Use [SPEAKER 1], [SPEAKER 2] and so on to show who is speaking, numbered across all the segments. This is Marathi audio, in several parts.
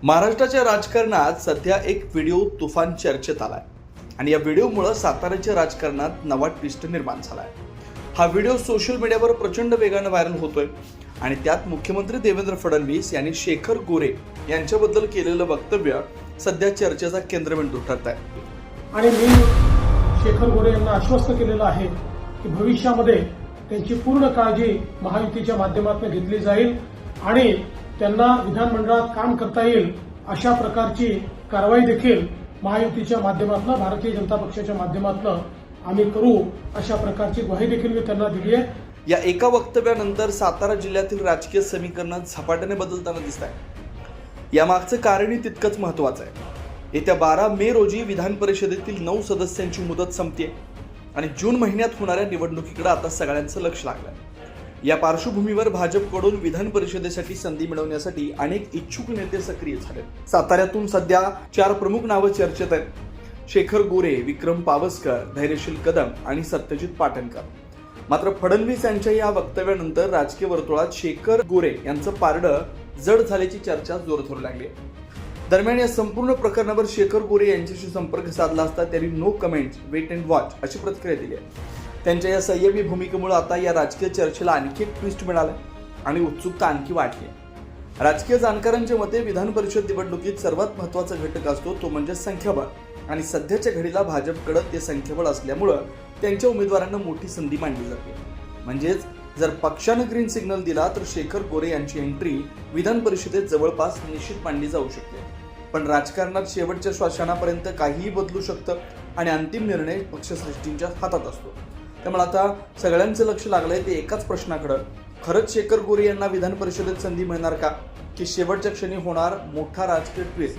[SPEAKER 1] महाराष्ट्राच्या राजकारणात सध्या एक व्हिडिओ तुफान चर्चेत आलाय आणि या व्हिडिओमुळे साताऱ्याच्या राजकारणात नवा ट्विस्ट निर्माण झालाय। हा व्हिडिओ सोशल मीडियावर प्रचंड वेगाने व्हायरल होतोय आणि त्यात मुख्यमंत्री देवेंद्र फडणवीस यांनी शेखर गोरे यांच्याबद्दल केलेलं वक्तव्य सध्या चर्चेचा केंद्रबिंदू ठरत आहे।
[SPEAKER 2] आणि मी शेखर गोरे यांना आश्वस्त केलेलं आहे की भविष्यामध्ये त्यांची पूर्ण काळजी महायुतीच्या माध्यमातून घेतली जाईल आणि त्यांना विधानमंडळात काम करता येईल अशा प्रकारची कारवाई देखील महायुतीच्या माध्यमातून, भारतीय जनता पक्षाच्या माध्यमातून आम्ही करू अशा प्रकारची ग्वाही देखील मी त्यांना दिली आहे।
[SPEAKER 1] या एका वक्तव्यानंतर सातारा जिल्ह्यातील राजकीय समीकरणात झपाट्याने बदलताना दिसत आहे। यामागचं कारणही तितकंच महत्त्वाचं आहे। येत्या 12 मे रोजी विधान परिषदेतील 9 सदस्यांची मुदत संपते आणि जून महिन्यात होणाऱ्या निवडणुकीकडे आता सगळ्यांचं लक्ष लागलंय। या पार्श्वभूमीवर भाजपकडून विधान परिषदेसाठी संधी मिळवण्यासाठी अनेक इच्छुक नेते सक्रिय झाले। साताऱ्यातून सध्या 4 प्रमुख नावं चर्चेत आहेत: शेखर गोरे, विक्रम पावसकर, धैर्यशील कदम आणि सत्यजित पाटणकर। मात्र फडणवीस यांच्या या वक्तव्यानंतर राजकीय वर्तुळात शेखर गोरे यांचं पारडं जड झाल्याची चर्चा जोर धरू लागली। दरम्यान या संपूर्ण प्रकरणावर शेखर गोरे यांच्याशी संपर्क साधला असता त्यांनी no comments, wait and watch अशी प्रतिक्रिया दिली आहे। त्यांच्या या संयमी भूमिकेमुळे आता या राजकीय चर्चेला आणखी एक ट्विस्ट मिळालं आणि उत्सुकता आणखी वाढली आहे। राजकीय जाणकारांच्या मते विधान परिषद निवडणुकीत सर्वात महत्त्वाचा घटक असतो तो म्हणजे संख्याबळ आणि सध्याच्या घडीला भाजपकडे ते संख्याबळ असल्यामुळे त्यांच्या उमेदवारांना मोठी संधी मांडली जाते। म्हणजेच जर पक्षानं ग्रीन सिग्नल दिला तर शेखर गोरे यांची एंट्री विधान परिषदेत जवळपास निश्चित मांडली जाऊ शकते। पण राजकारणात शेवटच्या श्वासापर्यंत काहीही बदलू शकतं आणि अंतिम निर्णय पक्षश्रेष्ठींच्या हातात असतो। त्यामुळे आता सगळ्यांचं लक्ष लागलंय ते एकाच प्रश्नाकडे, खरंच शेखर गोरे यांना विधान परिषदेत संधी मिळणार का, की शेवटच्या क्षणी होणार मोठा राजकीय ट्विस्ट?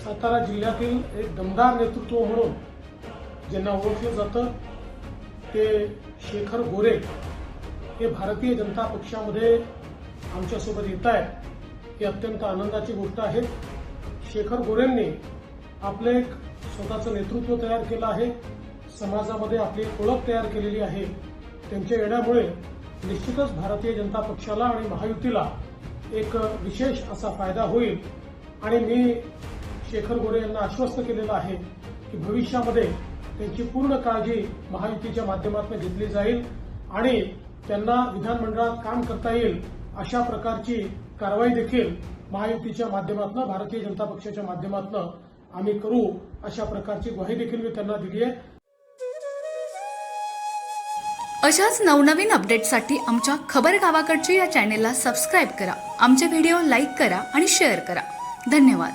[SPEAKER 2] सातारा जिल्ह्यातील एक दमदार नेतृत्व म्हणून ज्यांना ओळखलं जातं ते शेखर गोरे हे भारतीय जनता पक्षामध्ये आमच्यासोबत येत आहेत, ही अत्यंत आनंदाची गोष्ट आहे। शेखर गोरेंनी आपले एक स्वतःचं नेतृत्व तयार केलं आहे, समाजामध्ये आपली ओळख तयार केलेली आहे। त्यांच्या येण्यामुळे निश्चितच भारतीय जनता पक्षाला आणि महायुतीला एक विशेष असा फायदा होईल आणि मी शेखर गोरे यांना आश्वस्त केलेलं आहे की भविष्यामध्ये त्यांची पूर्ण काळजी महायुतीच्या माध्यमातून घेतली जाईल आणि त्यांना विधानमंडळात काम करता येईल अशा प्रकारची कारवाई देखील महायुतीच्या माध्यमातून, भारतीय जनता पक्षाच्या माध्यमातून आम्ही करू अशा प्रकारची ग्वाही देखील मी त्यांना दिली आहे।
[SPEAKER 3] अशाच नवनवीन अपडेट्ससाठी आमच्या खबर गावाकडची या चॅनेलला सबस्क्राईब करा, आमचे व्हिडिओ लाईक करा आणि शेअर करा। धन्यवाद।